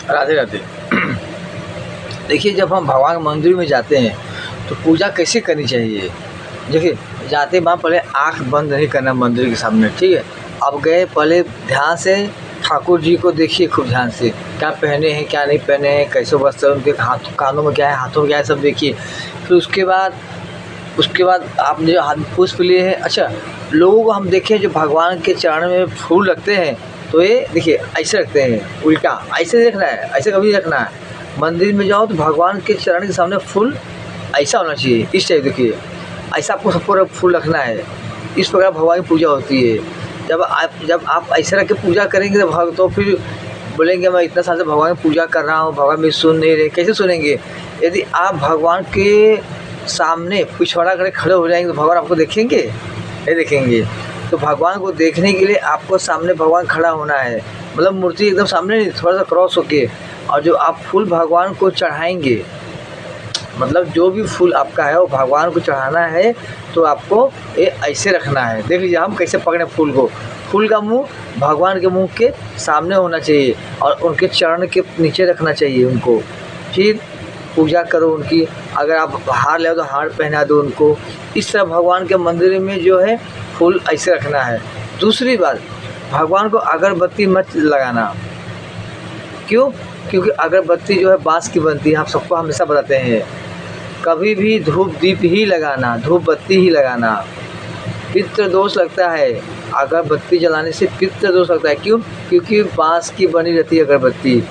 राधे राधे। देखिए, जब हम भगवान के मंदिर में जाते हैं तो पूजा कैसे करनी चाहिए। देखिए, जाते वहाँ पहले आँख बंद नहीं करना मंदिर के सामने, ठीक है। अब गए, पहले ध्यान से ठाकुर जी को देखिए खूब ध्यान से, क्या पहने हैं क्या नहीं पहने हैं, कैसे वस्त्र उनके, हाथ कानों में क्या है, हाथों में क्या है, सब देखिए। फिर उसके बाद आपने जो हाथ में पुष्प लिए हैं, अच्छा, लोगों को हम देखें जो भगवान के चरण में फूल रखते हैं तो ये देखिए ऐसे रखते हैं, उल्टा ऐसे देखना है, ऐसे कभी नहीं रखना है। मंदिर में जाओ तो भगवान के चरण के सामने फूल ऐसा होना चाहिए, इस टाइप देखिए, ऐसा आपको सबको फूल रखना है। इस प्रकार भगवान की पूजा होती है। जब आप ऐसे रख के पूजा करेंगे तो फिर बोलेंगे मैं इतना साल से भगवान की पूजा कर रहा हूँ, भगवान मेरी सुन नहीं रहे, कैसे सुनेंगे। यदि आप भगवान के सामने पिछवाड़ा करके खड़े हो जाएंगे तो भगवान आपको देखेंगे, नहीं देखेंगे। तो भगवान को देखने के लिए आपको सामने भगवान खड़ा होना है, मतलब मूर्ति एकदम सामने नहीं, थोड़ा सा क्रॉस होके। और जो आप फूल भगवान को चढ़ाएंगे, मतलब जो भी फूल आपका है वो भगवान को चढ़ाना है, तो आपको ये ऐसे रखना है। देख लीजिए हम कैसे पकड़े फूल को। फूल का मुंह भगवान के मुंह के सामने होना चाहिए और उनके चरण के नीचे रखना चाहिए उनको। फिर पूजा करो उनकी। अगर आप हार ले तो हार पहना दो उनको। इस तरह भगवान के मंदिर में जो है फूल ऐसे रखना है। दूसरी बात, भगवान को अगरबत्ती मत लगाना। क्यों? क्योंकि अगरबत्ती जो है बाँस की बनती है, हम सबको हमेशा बताते हैं। कभी भी धूप दीप ही लगाना, धूप बत्ती ही लगाना। पितृ दोष लगता है, अगरबत्ती जलाने से पितृ दोष लगता है। क्यों? क्योंकि बाँस की बनी रहती है अगरबत्ती।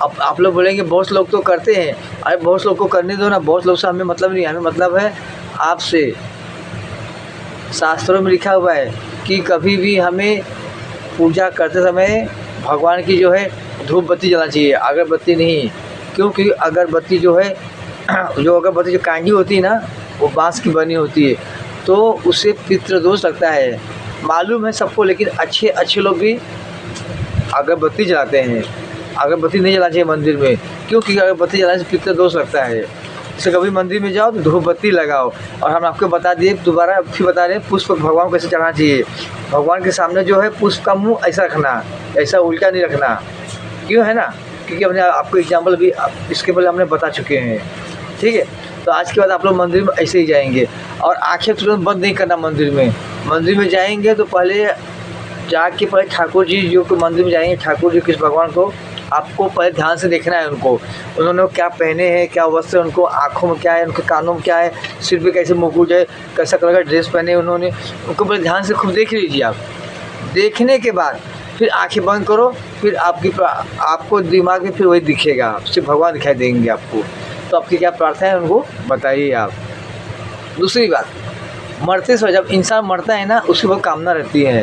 अब आप लोग बोलेंगे बहुत लोग तो करते हैं, अरे बहुत लोग को करने दो ना, बहुत लोग से हमें मतलब नहीं, हमें मतलब है आपसे। शास्त्रों में लिखा हुआ है कि कभी भी हमें पूजा करते समय भगवान की जो है धूप बत्ती जलाना चाहिए, अगरबत्ती नहीं। क्यों? क्योंकि अगरबत्ती जो है जो अगरबत्ती जो कांडी होती है ना, वो बाँस की बनी होती है, तो उससे पितृदोष लगता है। मालूम है सबको, लेकिन अच्छे लोग भी अगरबत्ती जलाते हैं। अगरबत्ती नहीं जलानी चाहिए मंदिर में। क्यों? क्योंकि अगरबत्ती जलाने से पितृदोष लगता है। इससे कभी मंदिर में जाओ तो धूप बत्ती लगाओ। और हम आपको बता दिए, दोबारा फिर बता रहे हैं, पुष्प भगवान को कैसे चढ़ाना चाहिए। भगवान के सामने जो है पुष्प का मुँह ऐसा रखना, ऐसा उल्टा नहीं रखना। क्यों है ना? क्योंकि हमने आपको एग्जाम्पल भी इसके पहले हमने बता चुके हैं, ठीक है। तो आज के बाद आप लोग मंदिर में ऐसे ही जाएंगे और आंखें तुरंत बंद नहीं करना। मंदिर में जाएंगे तो पहले जाके पहले ठाकुर जी जो को मंदिर में जाएंगे, ठाकुर जी किस भगवान को आपको पहले ध्यान से देखना है। उन्होंने क्या पहने हैं, क्या वस्त्र, उनको आँखों में क्या है, उनके कानों में क्या है, सिर पे कैसे मुकुट है, कैसा कलर का ड्रेस पहने उन्होंने, उनको पहले ध्यान से खूब देख लीजिए आप। देखने के बाद फिर आंखें बंद करो, फिर आपको दिमाग में फिर वही दिखेगा, सिर्फ भगवान दिखाई देंगे आपको। तो आपकी क्या प्रार्थना है उनको बताइए आप। दूसरी बात, मरते समय जब इंसान मरता है ना, उसकी बहुत कामना रहती है,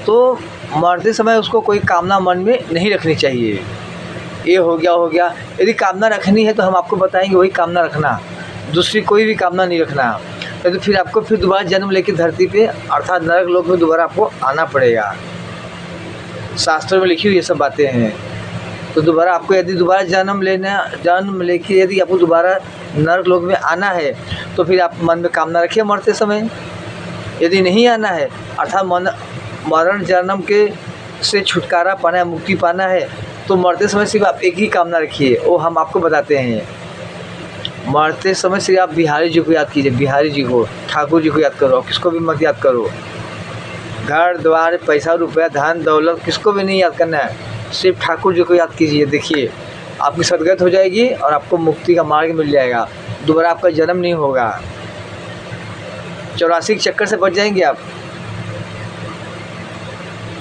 तो मरते समय उसको कोई कामना मन में नहीं रखनी चाहिए। ये हो गया। यदि कामना रखनी है तो हम आपको बताएंगे वही कामना रखना, दूसरी कोई भी कामना नहीं रखना। तो फिर आपको फिर दोबारा जन्म लेके धरती पे अर्थात नरक लोक में दोबारा आपको आना पड़ेगा। शास्त्रों में लिखी हुई ये सब बातें हैं। तो दोबारा आपको यदि दोबारा जन्म लेके यदि आपको दोबारा नरक लोक में आना है तो फिर आप मन में कामना रखिए मरते समय। यदि नहीं आना है अर्थात मरण जन्म के से छुटकारा पाना है, मुक्ति पाना है, तो मरते समय सिर्फ आप एक ही कामना रखिए, वो हम आपको बताते हैं। मरते समय सिर्फ आप बिहारी जी को याद कीजिए, बिहारी जी को, ठाकुर जी को याद करो, किसको भी मत याद करो। घर द्वार, पैसा रुपया, धन दौलत, किसको भी नहीं याद करना है, सिर्फ ठाकुर जी को याद कीजिए। देखिए आपकी सदगत हो जाएगी और आपको मुक्ति का मार्ग मिल जाएगा, दोबारा आपका जन्म नहीं होगा। 84 के चक्कर से बच जाएंगे आप,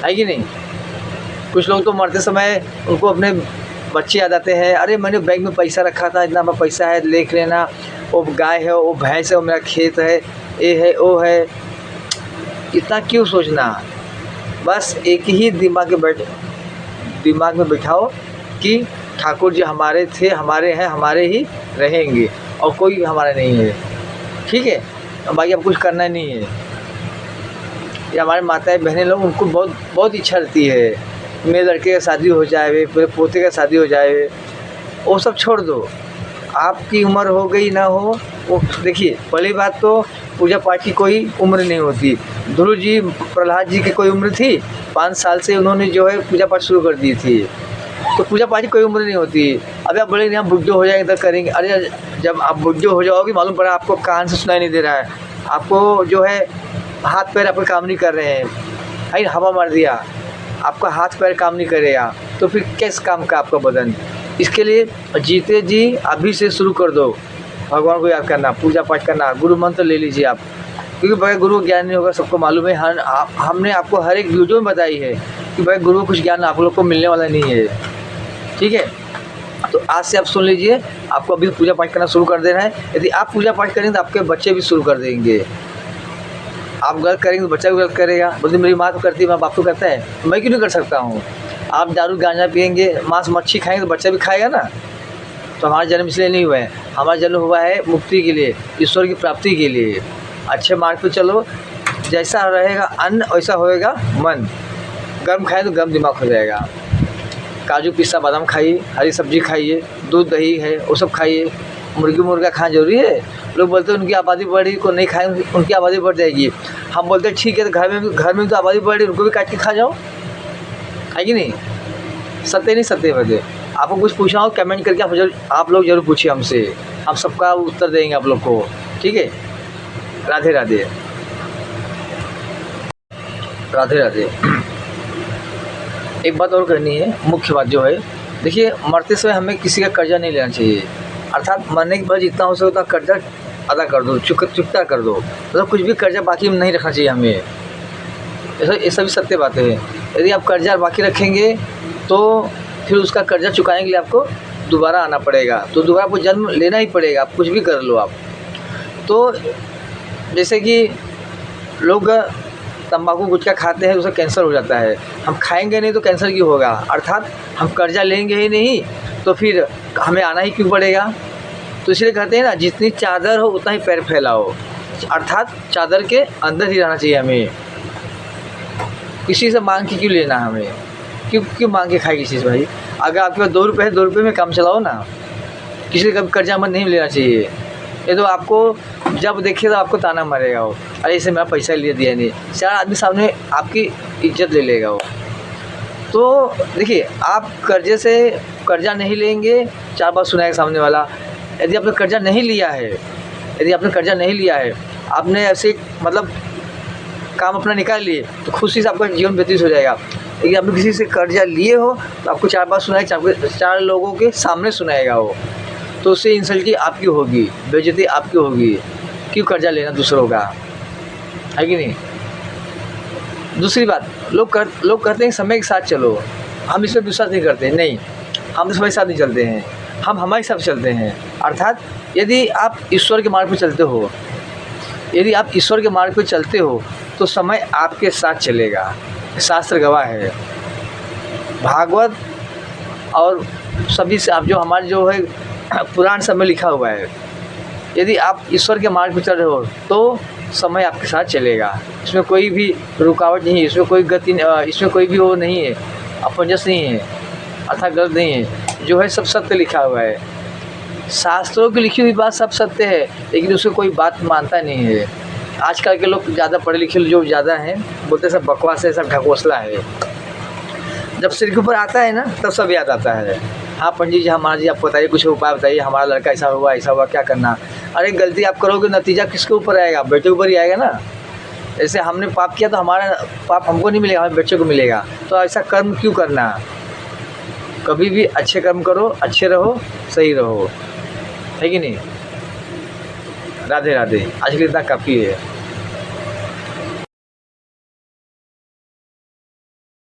है कि नहीं। कुछ लोग तो मरते समय उनको अपने बच्चे याद आते हैं, अरे मैंने बैंक में पैसा रखा था, इतना पैसा है, देख लेना, वो गाय है, वो भैंस है, वो मेरा खेत है, ये है वो है। इतना क्यों सोचना। बस एक ही दिमाग में बैठाओ कि ठाकुर जी हमारे थे, हमारे हैं, हमारे ही रहेंगे और कोई हमारा नहीं है, ठीक है। बाकी अब कुछ करना नहीं है। ये हमारे माताएं बहनें लोग, उनको बहुत इच्छा रहती है मेरे लड़के का शादी हो जाए, मेरे पोते का शादी हो जाए, वो सब छोड़ दो। आपकी उम्र हो गई ना हो, वो देखिए पहली बात तो पूजा पाठ की कोई उम्र नहीं होती। ध्रुव जी, प्रहलाद जी की कोई उम्र थी? 5 साल से उन्होंने जो है पूजा पाठ शुरू कर दी थी। तो पूजा पाठ की कोई उम्र नहीं होती। अभी आप बोलेंगे हम बुड्ढे हो जाएंगे तो करेंगे, अरे जब आप बुड्ढे हो जाओगे मालूम पड़ा आपको कान से सुनाई नहीं दे रहा है, आपको जो है हाथ पैर आपके काम नहीं कर रहे हैं, है हवा मार दिया, आपका हाथ पैर काम नहीं करेगा तो फिर किस काम का आपका बदन। इसके लिए जीते जी अभी से शुरू कर दो भगवान को याद करना, पूजा पाठ करना, गुरु मंत्र ले लीजिए आप, क्योंकि भाई गुरु ज्ञान नहीं होगा, सबको मालूम है। हमने आपको हर एक वीडियो में बताई है कि भाई गुरु कुछ ज्ञान आप लोग को मिलने वाला नहीं है, ठीक है। तो आज से आप सुन लीजिए, आपको अभी पूजा पाठ करना शुरू कर देना है। यदि आप पूजा पाठ करेंगे तो आपके बच्चे भी शुरू कर देंगे। आप गलत करेंगे तो बच्चा भी गलत करेगा, बोलते मेरी माँ तो करती है, मेरा बाप तो करता है, मैं क्यों नहीं कर सकता हूँ। आप दारू गांजा पियेंगे, मांस मच्छी खाएंगे तो बच्चा भी खाएगा ना। तो हमारा जन्म इसलिए नहीं हुआ है, हमारा जन्म हुआ है मुक्ति के लिए, ईश्वर की प्राप्ति के लिए। अच्छे मार्ग पे चलो, जैसा रहेगा अन्न वैसा होएगा मन। गर्म खाए तो गर्म दिमाग हो जाएगा। काजू पिस्ता बादाम खाइए, हरी सब्जी खाइए, दूध दही है वो सब खाइए। मुर्गी मुर्गा खाना जरूरी है। लोग बोलते हैं उनकी आबादी बढ़ रही, को नहीं खाएंगे उनकी आबादी बढ़ जाएगी। हम बोलते हैं ठीक है तो घर में तो आबादी बढ़ रही, उनको भी काट के खा जाओ, है कि नहीं। सत्य नहीं सत्य बदे। आपको कुछ पूछना हो कमेंट करके आप लोग जरूर पूछिए हमसे, हम सबका उत्तर देंगे आप लोग को, ठीक है। राधे राधे राधे राधे। एक बात और करनी है, मुख्य बात जो है, देखिए मरते समय हमें किसी का कर्जा नहीं लेना चाहिए। अर्थात मरने के बाद जितना हो सके उतना कर्जा अदा कर दो, चुकता कर दो, मतलब कुछ भी कर्जा बाकी नहीं रखना चाहिए हमें। ऐसा भी सत्य बात है। यदि आप कर्जा बाकी रखेंगे तो फिर उसका कर्जा चुकाने के लिए आपको दोबारा आना पड़ेगा, तो दोबारा आपको जन्म लेना ही पड़ेगा, आप कुछ भी कर लो आप। तो जैसे कि लोग तंबाकू गुटखा खाते हैं तो उसे कैंसर हो जाता है, हम खाएंगे नहीं तो कैंसर क्यों होगा। अर्थात हम कर्जा लेंगे ही नहीं तो फिर हमें आना ही क्यों पड़ेगा। तो इसलिए कहते हैं ना, जितनी चादर हो उतना ही पैर फैलाओ। अर्थात चादर के अंदर ही रहना चाहिए हमें, किसी से मांग के क्यों लेना हमें, क्यों मांग के खाए किसी से। भाई अगर आपके पास 2 रुपये है, 2 रुपये में काम चलाओ ना, किसी से कभी कर्जा मत नहीं लेना चाहिए। ये तो आपको जब देखे तो आपको ताना मारेगा वो, अरे इसे मेरा पैसा लिए दिया नहीं, 4 आदमी सामने आपकी इज्जत ले लेगा वो। तो देखिए आप कर्जा नहीं लेंगे, 4 बार सुनाएगा सामने वाला। यदि आपने कर्जा नहीं लिया है, आपने ऐसे मतलब काम अपना निकाल लिए तो खुशी से आपका जीवन व्यतीत हो जाएगा। लेकिन आपने किसी से कर्जा लिए हो तो आपको 4 बार सुनाएगा, 4 लोगों के सामने सुनाएगा वो, तो उससे इंसल्टी आपकी होगी, बेइज्जती आपकी होगी। क्यों कर्जा लेना दूसरों का, है कि नहीं। दूसरी बात, लोग कहते हैं समय के साथ चलो, हम इसमें विश्वास नहीं करते। नहीं, हम समय के साथ नहीं चलते हैं, हम हमारे साथ चलते हैं। अर्थात यदि आप ईश्वर के मार्ग पर चलते हो तो समय आपके साथ चलेगा। शास्त्र गवाह है, भागवत और सभी से आप जो हमारे जो है पुराण सब में लिखा हुआ है। यदि आप ईश्वर के मार्ग पर चल रहे हो तो समय आपके साथ चलेगा, इसमें कोई भी रुकावट नहीं है, इसमें कोई गति, इसमें कोई भी वो नहीं है, अपंजस नहीं है, अर्थात गलत नहीं है। जो है सब सत्य लिखा हुआ है। शास्त्रों की लिखी हुई बात सब सत्य है, लेकिन उसको कोई बात मानता नहीं है। आजकल के लोग ज़्यादा पढ़े लिखे जो ज़्यादा हैं बोलते सब बकवास है, सब ढकोसला है। जब सिर के ऊपर आता है ना तब सब याद आता है। हाँ पंडित जी, हमारा जी आप बताइए, कुछ उपाय बताइए, हमारा लड़का ऐसा हुआ क्या करना। अरे गलती आप करोगे, नतीजा किसके ऊपर आएगा, बेटे ऊपर ही आएगा ना। जैसे हमने पाप किया तो हमारा पाप हमको नहीं मिलेगा, हमारे बच्चे को मिलेगा। तो ऐसा कर्म क्यों करना। कभी भी अच्छे कर्म करो, अच्छे रहो, सही रहो, है कि नहीं। राधे राधे। आज के लिए इतना काफ़ी है।